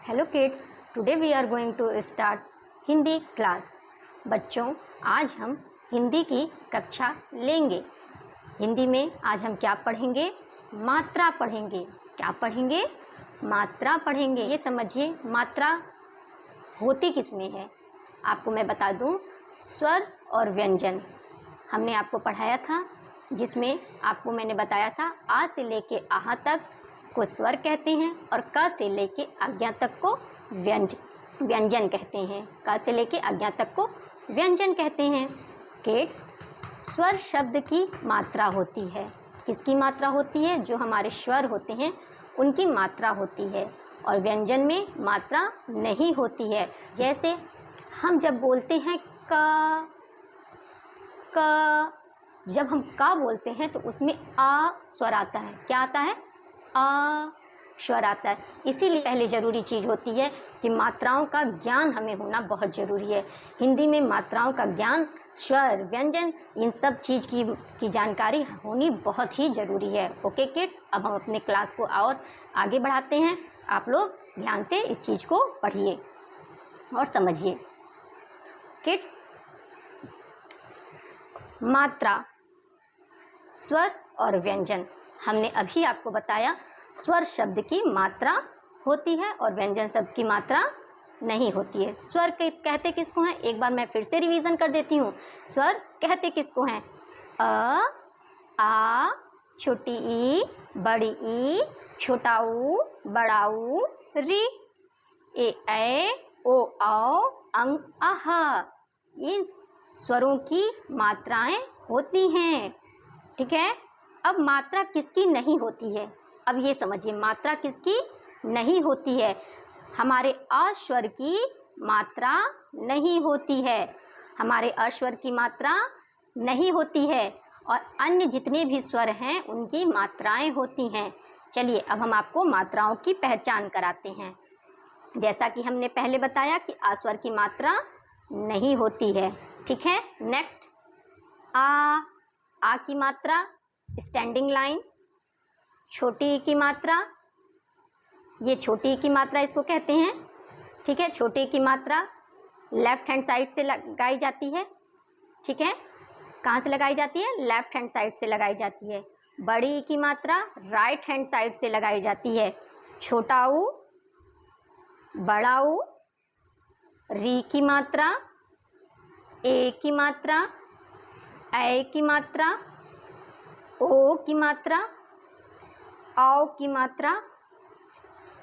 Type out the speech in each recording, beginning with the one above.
Hello kids, today we are going to start Hindi class. बच्चों, आज हम हिंदी की कक्षा लेंगे। हिंदी में आज हम क्या पढ़ेंगे? मात्रा पढ़ेंगे। क्या पढ़ेंगे? मात्रा पढ़ेंगे। ये समझिए मात्रा होती किस में है। आपको मैं बता दूं, स्वर और व्यंजन हमने आपको पढ़ाया था, जिसमें आपको मैंने बताया था आ से लेके आहा तक को स्वर कहते हैं और क से लेके आज्ञा तक को व्यंजन कहते हैं। क से लेके आज्ञा तक को व्यंजन कहते हैं। किड्स, स्वर शब्द की मात्रा होती है। किसकी मात्रा होती है? जो हमारे स्वर होते हैं उनकी मात्रा होती है, और व्यंजन में मात्रा नहीं होती है। जैसे हम जब बोलते हैं क, जब हम का बोलते हैं तो उसमें आ स्वर आता है। क्या आता है? आ स्वर आता है। इसीलिए पहले ज़रूरी चीज़ होती है कि मात्राओं का ज्ञान हमें होना बहुत ज़रूरी है। हिंदी में मात्राओं का ज्ञान, स्वर, व्यंजन, इन सब चीज़ की जानकारी होनी बहुत ही ज़रूरी है। ओके किड्स, अब हम अपने क्लास को और आगे बढ़ाते हैं। आप लोग ध्यान से इस चीज़ को पढ़िए और समझिए। किड्स, मात्रा, स्वर और व्यंजन, हमने अभी आपको बताया स्वर शब्द की मात्रा होती है और व्यंजन शब्द की मात्रा नहीं होती है। स्वर कहते किसको हैं? एक बार मैं फिर से रिवीजन कर देती हूँ। स्वर कहते किसको हैं? अ, आ, छोटी ई, बड़ी ई, छोटा ऊ, बड़ा ऊ, री, ए, ओ, औ, अंग, अह। इन स्वरों की मात्राएं होती हैं। ठीक है। अब मात्रा किसकी नहीं होती है? अब ये समझिए, मात्रा किसकी नहीं होती है? हमारे अस्वर की मात्रा नहीं होती है। हमारे अस्वर की मात्रा नहीं होती है, और अन्य जितने भी स्वर हैं उनकी मात्राएं होती हैं। चलिए, अब हम आपको मात्राओं की पहचान कराते हैं। जैसा कि हमने पहले बताया कि अस्वर की मात्रा नहीं होती है। ठीक है। नेक्स्ट, आ की मात्रा स्टैंडिंग लाइन, छोटी ई की मात्रा, ये छोटी ई की मात्रा इसको कहते हैं। ठीक है। छोटी ई की मात्रा लेफ्ट हैंड साइड से लगाई जाती है। ठीक है। कहाँ से लगाई जाती है? लेफ्ट हैंड साइड से लगाई जाती है। बड़ी ई की मात्रा राइट हैंड साइड से लगाई जाती है। छोटा ऊ, बड़ा ऊ, री की मात्रा, ए की मात्रा, ए की मात्रा, ओ की मात्रा, औ की मात्रा,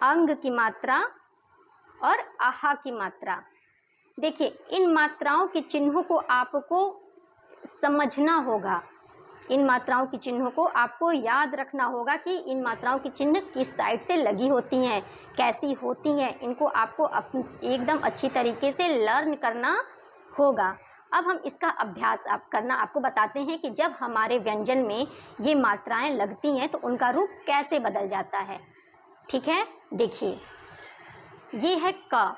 अंग की मात्रा और आहा की मात्रा। देखिए, इन मात्राओं के चिन्हों को आपको समझना होगा। इन मात्राओं के चिन्हों को आपको याद रखना होगा कि इन मात्राओं की चिन्ह किस साइड से लगी होती हैं, कैसी होती हैं। इनको आपको एकदम अच्छी तरीके से लर्न करना होगा। अब हम इसका अभ्यास करना आपको बताते हैं कि जब हमारे व्यंजन में ये मात्राएं लगती हैं तो उनका रूप कैसे बदल जाता है। ठीक है। देखिए, ये है क।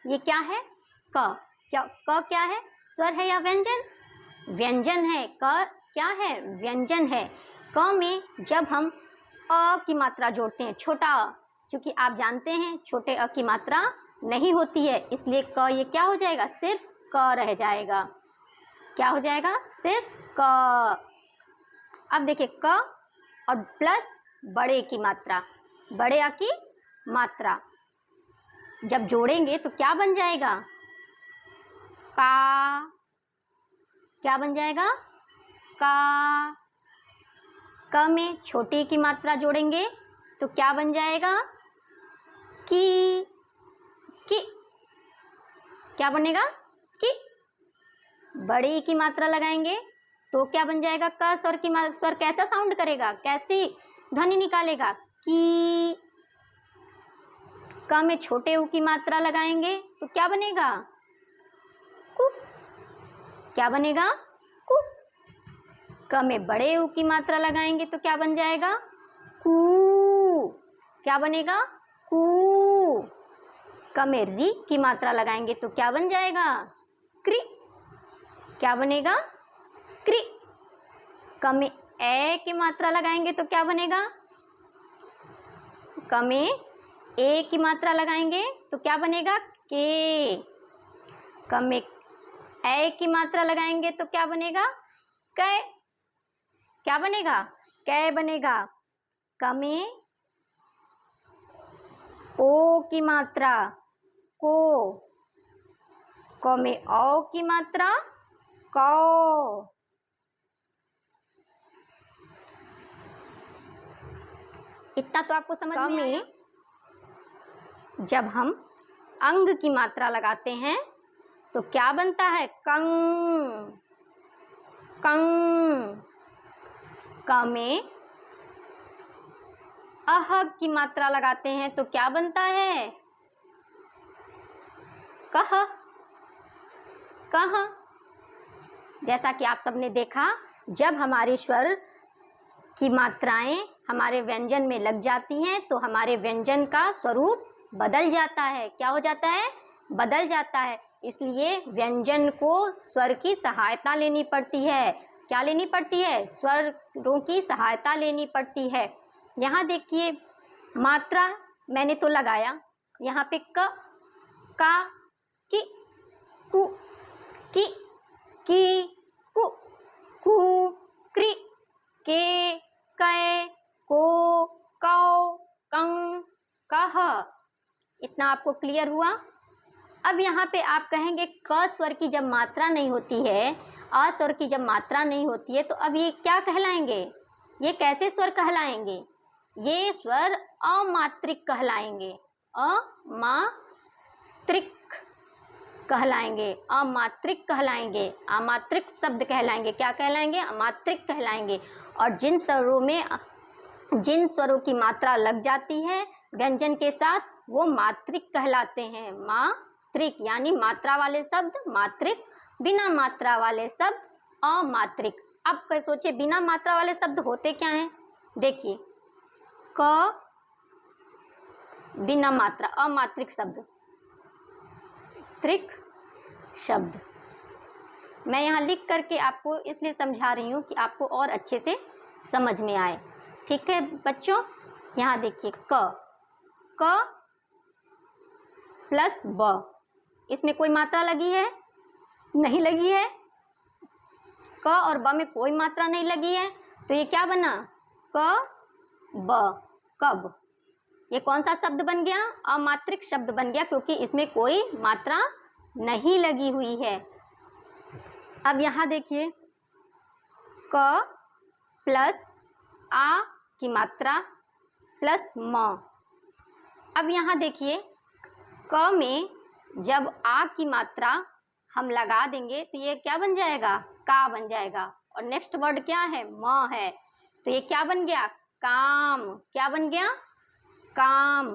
ये क्या है? क। क क्या है? स्वर है या व्यंजन? व्यंजन है। क क्या है? व्यंजन है। क में जब हम अ की मात्रा जोड़ते हैं, छोटा अ, क्योंकि आप जानते हैं छोटे अ की मात्रा नहीं होती है, इसलिए क ये क्या हो जाएगा? सिर्फ क रह जाएगा। क्या हो जाएगा? सिर्फ क। अब देखिए, क और प्लस बड़े की मात्रा, बड़े आ की मात्रा जब जोड़ेंगे तो क्या बन जाएगा? का। क्या बन जाएगा? का। क में छोटी की मात्रा जोड़ेंगे तो क्या बन जाएगा? की। क्या बनेगा? की। बड़ी की मात्रा लगाएंगे तो क्या बन जाएगा? क स्वर की स्वर कैसा साउंड करेगा? कैसी ध्वनि निकालेगा? की। क में छोटे ऊ की मात्रा लगाएंगे तो क्या बनेगा? कु। क्या बनेगा? कु। क में बड़े ऊ की मात्रा लगाएंगे तो क्या बन जाएगा? कू। क्या बनेगा? कू। क में री की मात्रा लगाएंगे तो क्या बन जाएगा? क्री। क्या बनेगा? क्री। क में ए की मात्रा लगाएंगे तो क्या बनेगा? क में ए की मात्रा लगाएंगे तो क्या बनेगा? के। क में ए की मात्रा लगाएंगे तो क्या बनेगा? कै। क्या बनेगा? कै बनेगा। क में ओ की मात्रा को। क में औ की मात्रा कौ। इतना तो आपको समझ में आया। जब हम अंग की मात्रा लगाते हैं तो क्या बनता है? कंग। कंग। क में अह की मात्रा लगाते हैं तो क्या बनता है? कह। कह। जैसा कि आप सबने देखा, जब हमारे स्वर की मात्राएं हमारे व्यंजन में लग जाती हैं तो हमारे व्यंजन का स्वरूप बदल जाता है। क्या हो जाता है? बदल जाता है। इसलिए व्यंजन को स्वर की सहायता लेनी पड़ती है। क्या लेनी पड़ती है? स्वरों की सहायता लेनी पड़ती है। यहाँ देखिए, मात्रा मैंने तो लगाया, यहाँ पे क, का, कि, कु, की, कु, कु, क्रि, के, कै, को, कौ, कं, कह। इतना आपको क्लियर हुआ? अब यहाँ पे आप कहेंगे क स्वर की जब मात्रा नहीं होती है, अ स्वर की जब मात्रा नहीं होती है, तो अब ये क्या कहलाएंगे? ये कैसे स्वर कहलाएंगे? ये स्वर अमात्रिक कहलाएंगे। अमात्रिक कहलाएंगे। अमात्रिक कहलाएंगे। अमात्रिक शब्द कहलाएंगे। क्या कहलाएंगे? अमात्रिक कहलाएंगे। और जिन स्वरों की मात्रा लग जाती है व्यंजन के साथ, वो मात्रिक कहलाते हैं। मात्रिक यानी मात्रा वाले शब्द मात्रिक, बिना मात्रा वाले शब्द अमात्रिक। अब सोचिए, बिना मात्रा वाले शब्द होते क्या हैं? देखिए, क बिना मात्रा, अमात्रिक शब्द, त्रिक शब्द। मैं यहाँ लिख करके आपको इसलिए समझा रही हूँ कि आपको और अच्छे से समझ में आए। ठीक है बच्चों, यहाँ देखिए, क प्लस ब, इसमें कोई मात्रा लगी है? नहीं लगी है। क और ब में कोई मात्रा नहीं लगी है, तो ये क्या बना? क ब, कब। ये कौन सा शब्द बन गया? अमात्रिक शब्द बन गया, क्योंकि इसमें कोई मात्रा नहीं लगी हुई है। अब यहाँ देखिए, क प्लस आ की मात्रा प्लस म। अब यहाँ देखिए, क में जब आ की मात्रा हम लगा देंगे तो ये क्या बन जाएगा? का बन जाएगा। और नेक्स्ट वर्ड क्या है? म है, तो ये क्या बन गया? काम। क्या बन गया? काम।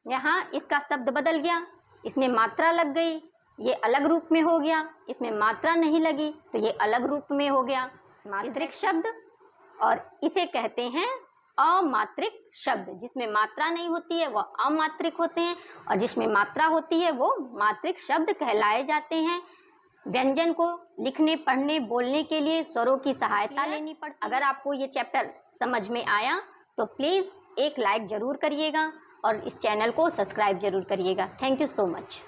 यहाँ इसका शब्द बदल गया, इसमें मात्रा लग गई, ये अलग रूप में हो गया। इसमें मात्रा नहीं लगी तो ये अलग रूप में हो गया, मात्रिक शब्द। और इसे कहते हैं अमात्रिक शब्द। जिसमें मात्रा नहीं होती है वह अमात्रिक होते हैं, और जिसमें मात्रा होती है वो मात्रिक शब्द कहलाए जाते हैं। व्यंजन को लिखने, पढ़ने, बोलने के लिए स्वरों की सहायता लेनी पड़ती है। अगर आपको ये चैप्टर समझ में आया तो प्लीज़ एक लाइक ज़रूर करिएगा और इस चैनल को सब्सक्राइब ज़रूर करिएगा। Thank you so much.